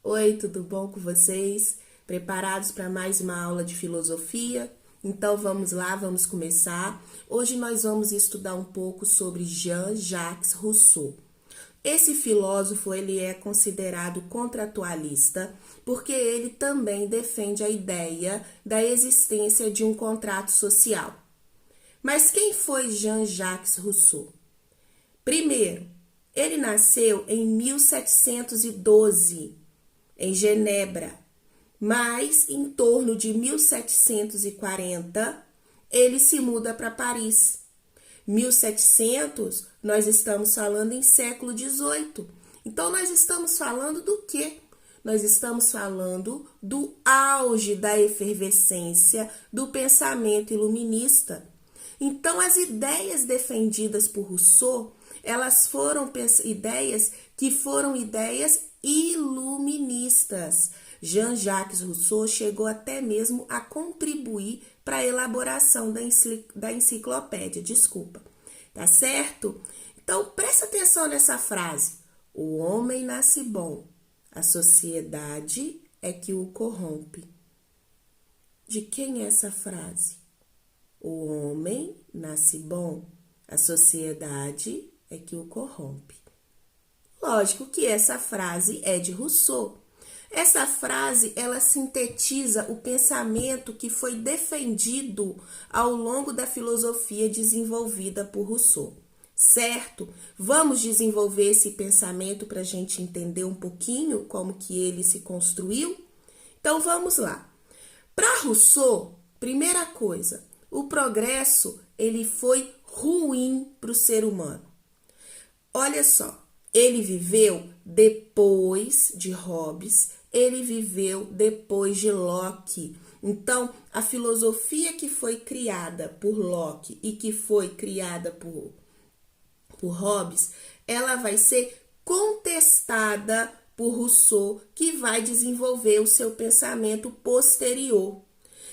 Oi, tudo bom com vocês? Preparados para mais uma aula de filosofia? Então vamos lá, vamos começar. Hoje nós vamos estudar um pouco sobre Jean-Jacques Rousseau. Esse filósofo ele é considerado contratualista porque ele também defende a ideia da existência de um contrato social. Mas quem foi Jean-Jacques Rousseau? Primeiro, ele nasceu em 1712 em Genebra, mas em torno de 1740 ele se muda para Paris. 1700, nós estamos falando em século XVIII. Então, nós estamos falando do quê? Nós estamos falando do auge da efervescência do pensamento iluminista. Então, as ideias defendidas por Rousseau, elas foram ideias iluministas. Jean-Jacques Rousseau chegou até mesmo a contribuir para a elaboração da enciclopédia, tá certo? Então, presta atenção nessa frase. O homem nasce bom, a sociedade é que o corrompe. De quem é essa frase? O homem nasce bom, a sociedade é que o corrompe. Lógico que essa frase é de Rousseau. Essa frase, ela sintetiza o pensamento que foi defendido ao longo da filosofia desenvolvida por Rousseau, certo? Vamos desenvolver esse pensamento para a gente entender um pouquinho como que ele se construiu? Então, vamos lá. Para Rousseau, primeira coisa, o progresso, ele foi ruim para o ser humano. Olha só, ele viveu depois de Hobbes, ele viveu depois de Locke. Então, a filosofia que foi criada por Locke e que foi criada por Hobbes, ela vai ser contestada por Rousseau, que vai desenvolver o seu pensamento posterior.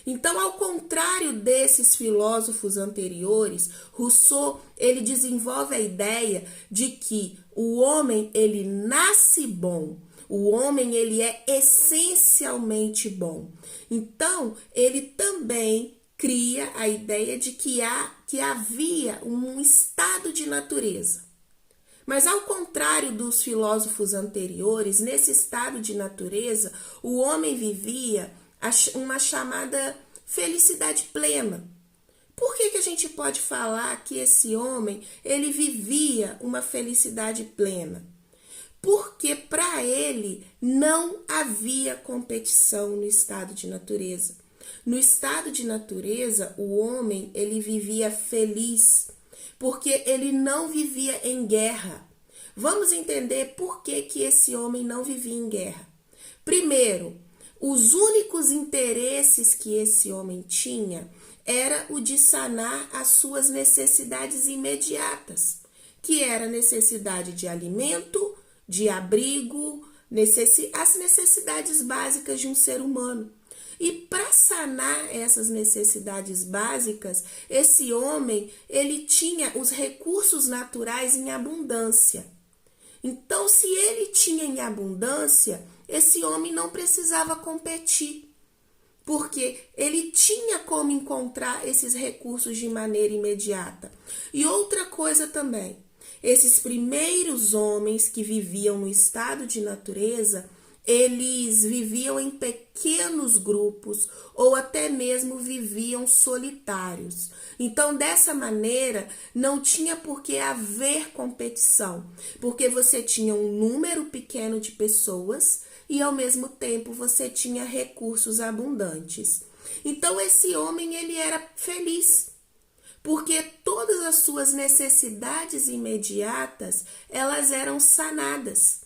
Então, ao contrário desses filósofos anteriores, Rousseau, ele desenvolve a ideia de que o homem, ele nasce bom. O homem, ele é essencialmente bom. Então, ele também cria a ideia de que havia um estado de natureza. Mas ao contrário dos filósofos anteriores, nesse estado de natureza, o homem vivia uma chamada felicidade plena. Por que a gente pode falar que esse homem, ele vivia uma felicidade plena? Porque para ele não havia competição no estado de natureza. No estado de natureza, o homem, ele vivia feliz, porque ele não vivia em guerra. Vamos entender por que esse homem não vivia em guerra. Primeiro, os únicos interesses que esse homem tinha era o de sanar as suas necessidades imediatas, que era a necessidade de alimento, de abrigo, as necessidades básicas de um ser humano. E para sanar essas necessidades básicas, esse homem, ele tinha os recursos naturais em abundância. Então, se ele tinha em abundância, esse homem não precisava competir, porque ele tinha como encontrar esses recursos de maneira imediata. E outra coisa também, esses primeiros homens que viviam no estado de natureza, eles viviam em pequenos grupos ou até mesmo viviam solitários. Então, dessa maneira, não tinha por que haver competição, porque você tinha um número pequeno de pessoas e, ao mesmo tempo, você tinha recursos abundantes. Então, esse homem, ele era feliz, porque todas as suas necessidades imediatas, elas eram sanadas.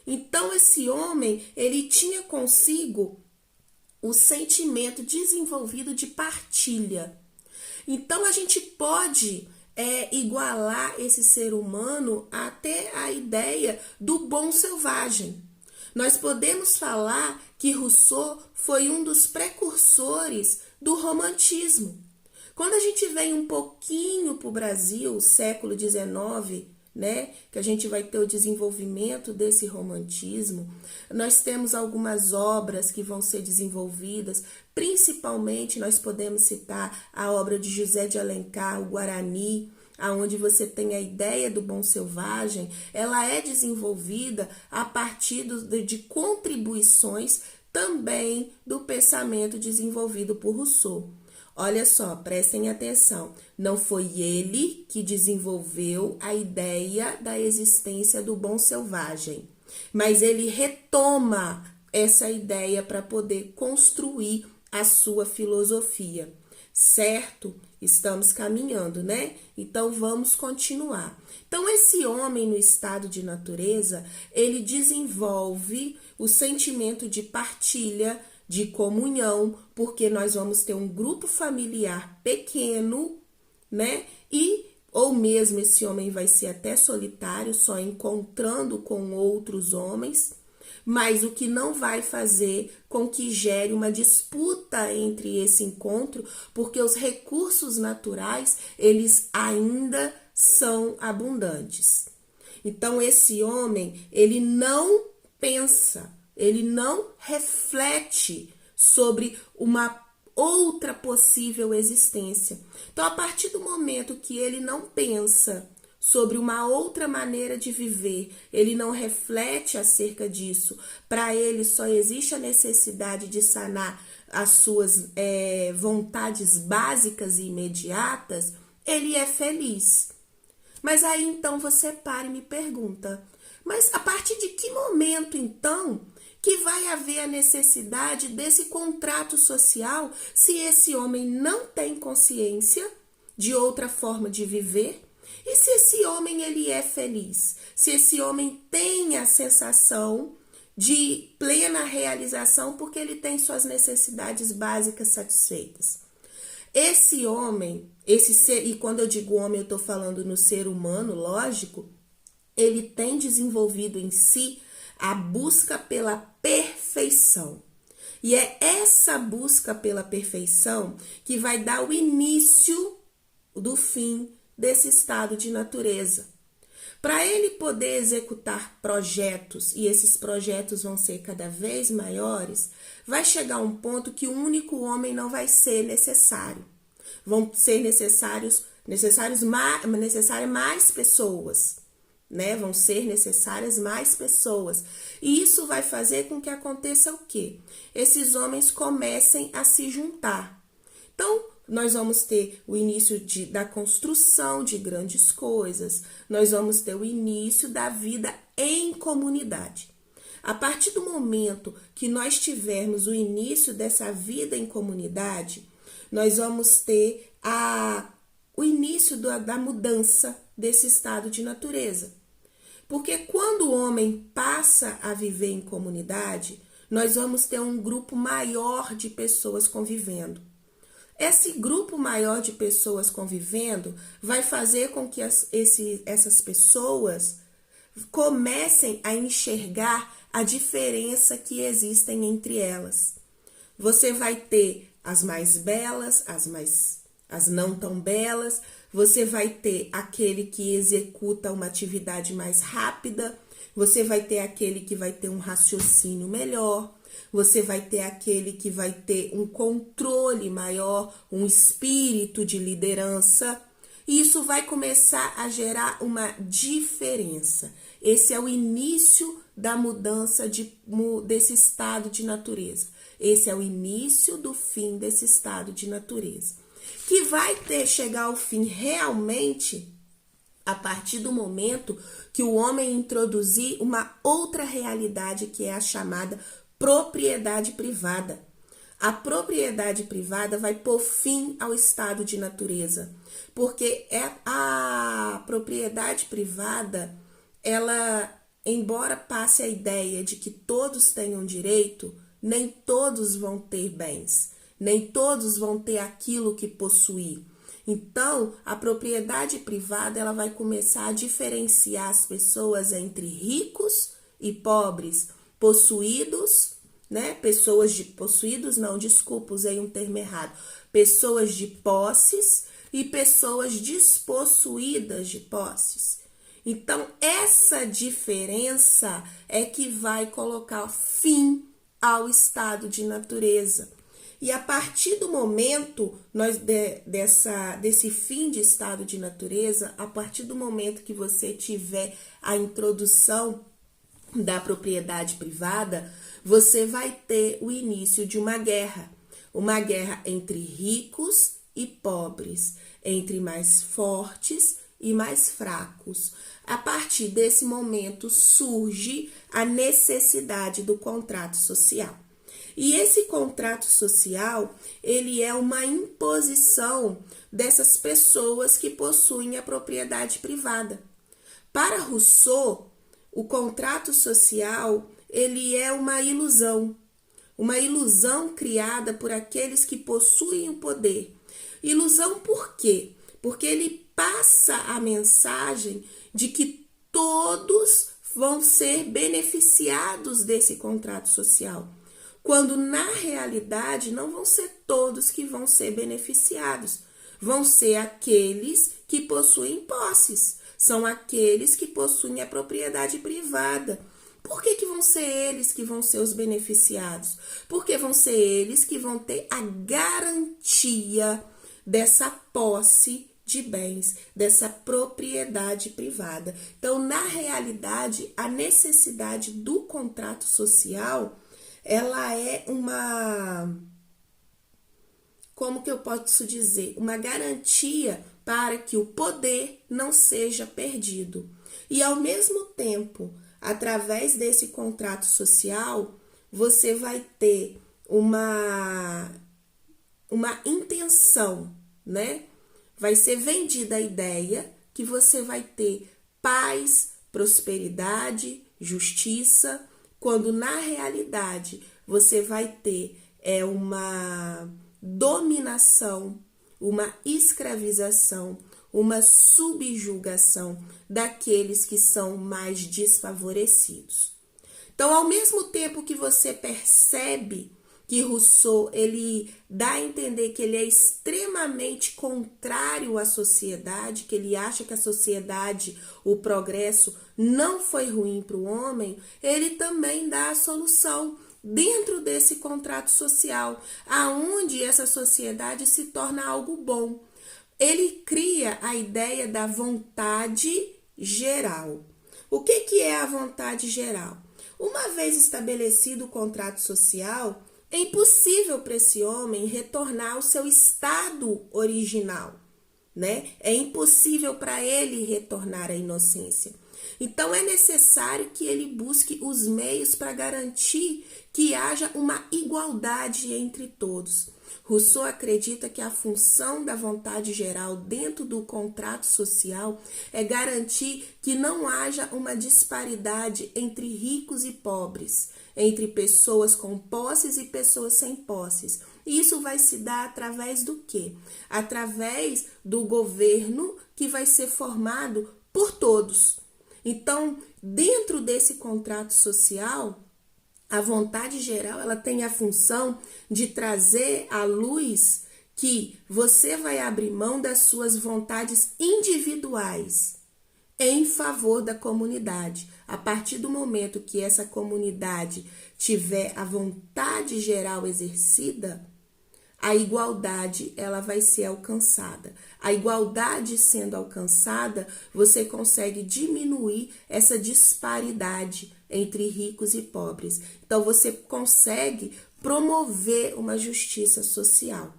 Então, esse homem, ele tinha consigo o sentimento desenvolvido de partilha. Então, a gente pode igualar esse ser humano até a ideia do bom selvagem. Nós podemos falar que Rousseau foi um dos precursores do romantismo. Quando a gente vem um pouquinho para o Brasil, século XIX, né? Que a gente vai ter o desenvolvimento desse romantismo. Nós temos algumas obras que vão ser desenvolvidas, principalmente nós podemos citar a obra de José de Alencar, o Guarani, aonde você tem a ideia do bom selvagem. Ela é desenvolvida a partir de contribuições também do pensamento desenvolvido por Rousseau. Olha só, prestem atenção. Não foi ele que desenvolveu a ideia da existência do bom selvagem, mas ele retoma essa ideia para poder construir a sua filosofia. Certo? Estamos caminhando, né? Então vamos continuar. Então esse homem no estado de natureza, ele desenvolve o sentimento de partilha, de comunhão, porque nós vamos ter um grupo familiar pequeno, né? Ou mesmo esse homem vai ser até solitário, só encontrando com outros homens, mas o que não vai fazer com que gere uma disputa entre esse encontro, porque os recursos naturais, eles ainda são abundantes. Então esse homem, ele não pensa, ele não reflete sobre uma outra possível existência. Então, a partir do momento que ele não pensa sobre uma outra maneira de viver, ele não reflete acerca disso, para ele só existe a necessidade de sanar as suas vontades básicas e imediatas, ele é feliz. Mas aí então você para e me pergunta, mas a partir de que momento então que vai haver a necessidade desse contrato social se esse homem não tem consciência de outra forma de viver? E se esse homem ele é feliz? Se esse homem tem a sensação de plena realização porque ele tem suas necessidades básicas satisfeitas? Esse homem, esse ser, e quando eu digo homem eu estou falando no ser humano, lógico, ele tem desenvolvido em si a busca pela perfeição. E é essa busca pela perfeição que vai dar o início do fim desse estado de natureza. Para ele poder executar projetos, e esses projetos vão ser cada vez maiores, vai chegar um ponto que o único homem não vai ser necessário. Vão ser necessárias mais pessoas, né? Vão ser necessárias mais pessoas. E isso vai fazer com que aconteça o quê? Esses homens comecem a se juntar. Então, nós vamos ter o início da construção de grandes coisas, nós vamos ter o início da vida em comunidade. A partir do momento que nós tivermos o início dessa vida em comunidade, nós vamos ter o início da mudança desse estado de natureza. Porque quando o homem passa a viver em comunidade, nós vamos ter um grupo maior de pessoas convivendo. Esse grupo maior de pessoas convivendo vai fazer com que essas pessoas comecem a enxergar a diferença que existem entre elas. Você vai ter as mais belas, as não tão belas, você vai ter aquele que executa uma atividade mais rápida, você vai ter aquele que vai ter um raciocínio melhor, você vai ter aquele que vai ter um controle maior, um espírito de liderança. E isso vai começar a gerar uma diferença. Esse é o início da mudança desse estado de natureza. Esse é o início do fim desse estado de natureza. Que vai chegar ao fim realmente a partir do momento que o homem introduzir uma outra realidade que é a chamada propriedade privada. A propriedade privada vai pôr fim ao estado de natureza, porque a propriedade privada, ela, embora passe a ideia de que todos tenham direito, nem todos vão ter bens, nem todos vão ter aquilo que possuir. Então, a propriedade privada, ela vai começar a diferenciar as pessoas entre ricos e pobres, possuídos, né? Usei um termo errado. Pessoas de posses e pessoas despossuídas de posses. Então, essa diferença é que vai colocar fim ao estado de natureza. E a partir do momento desse fim de estado de natureza, a partir do momento que você tiver a introdução da propriedade privada, você vai ter o início de uma guerra entre ricos e pobres, entre mais fortes e mais fracos. A partir desse momento surge a necessidade do contrato social. E esse contrato social, ele é uma imposição dessas pessoas que possuem a propriedade privada. Para Rousseau, o contrato social, ele é uma ilusão criada por aqueles que possuem o poder. Ilusão por quê? Porque ele passa a mensagem de que todos vão ser beneficiados desse contrato social, quando na realidade não vão ser todos que vão ser beneficiados, vão ser aqueles que possuem posses, são aqueles que possuem a propriedade privada. Por que vão ser eles que vão ser os beneficiados? Porque vão ser eles que vão ter a garantia dessa posse de bens, dessa propriedade privada. Então, na realidade, a necessidade do contrato social, ela é como que eu posso dizer? Uma garantia para que o poder não seja perdido. E, ao mesmo tempo, através desse contrato social, você vai ter uma intenção, né? Vai ser vendida a ideia que você vai ter paz, prosperidade, justiça, quando na realidade você vai ter uma dominação, uma escravização, uma subjugação daqueles que são mais desfavorecidos. Então, ao mesmo tempo que você percebe que Rousseau, ele dá a entender que ele é extremamente contrário à sociedade, que ele acha que a sociedade, o progresso, não foi ruim para o homem, ele também dá a solução dentro desse contrato social, aonde essa sociedade se torna algo bom. Ele cria a ideia da vontade geral. O que é a vontade geral? Uma vez estabelecido o contrato social, é impossível para esse homem retornar ao seu estado original, né? É impossível para ele retornar à inocência. Então, é necessário que ele busque os meios para garantir que haja uma igualdade entre todos. Rousseau acredita que a função da vontade geral dentro do contrato social é garantir que não haja uma disparidade entre ricos e pobres, entre pessoas com posses e pessoas sem posses. Isso vai se dar através do quê? Através do governo que vai ser formado por todos. Então, dentro desse contrato social, a vontade geral, ela tem a função de trazer à luz que você vai abrir mão das suas vontades individuais em favor da comunidade. A partir do momento que essa comunidade tiver a vontade geral exercida, a igualdade, ela vai ser alcançada. A igualdade sendo alcançada, você consegue diminuir essa disparidade entre ricos e pobres. Então, você consegue promover uma justiça social,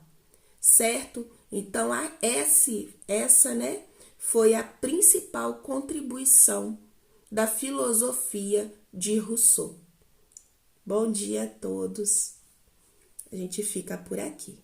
certo? Então, essa, né, foi a principal contribuição da filosofia de Rousseau. Bom dia a todos. A gente fica por aqui.